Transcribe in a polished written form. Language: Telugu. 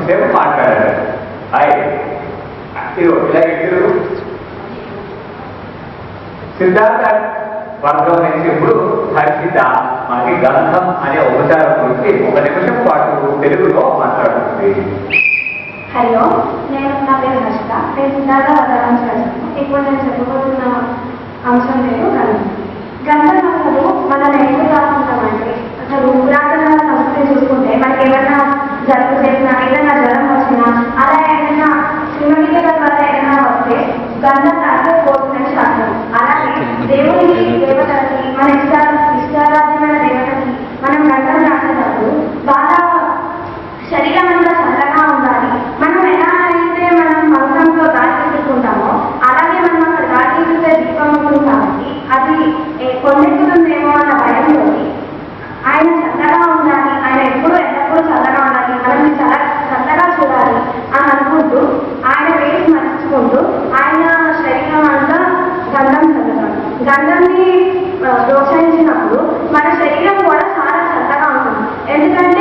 కొంచెంసేపు మాట్లాడారు. ఇలా ఇద్దరు సిద్ధార్థ వర్గం నుంచి ఇప్పుడు హర్షిత మనకి గంధం అనే ఉపచారం గురించి 1 నిమిషం పాటు తెలుగులో మాట్లాడుతుంది. హలో, నా పేరు హర్షిత. నేను సిద్ధార్థ వర్గం చేస్తాను. ఇప్పుడు నేను చెప్పబోతున్న అంశం పేరు గంధం. గంధం అసలు మనం ఎందుకు రాసుకుంటామంటే, అసలు పురాతన సంస్కృతి చూసుకుంటే మనకి ఏమైనా జలుబు చేసినా, ఏదైనా జ్వరం వచ్చినా, అలా ఏదైనా క్రిమికీటల వల్ల ఏదైనా వస్తే గంధం రాస్తే పోతుందని శాస్త్రం. అలాగే దేవునికి, దేవతలకి, మన ఇష్టారాధమైన దేవతకి మనం గంధం రాసేటప్పుడు వాళ్ళ శరీరం అంతా చల్లగా ఉండాలి. మనం ఎలా అయితే మనం మంచంతో గాలి తీసుకుంటామో అలాగే మనం అక్కడ గాలి తీసే దీపం ఉంటుంది కాబట్టి అది కొండెక్కుతుందేమో అన్న భయంతో ఆయన చల్లగా ఉండాలి, ఆయన ఎల్లప్పుడూ చల్లగా ఉండాలి, మనల్ని చల్లగా చూడాలి అని అనుకుంటూ ఆయన వేసి మర్చుకుంటూ ఆయన శరీరం అంతా గంధం చల్లుతాడు. గంధాన్ని ప్రోత్సహించినప్పుడు మన శరీరం కూడా చాలా చల్లగా ఉంటుంది. ఎందుకంటే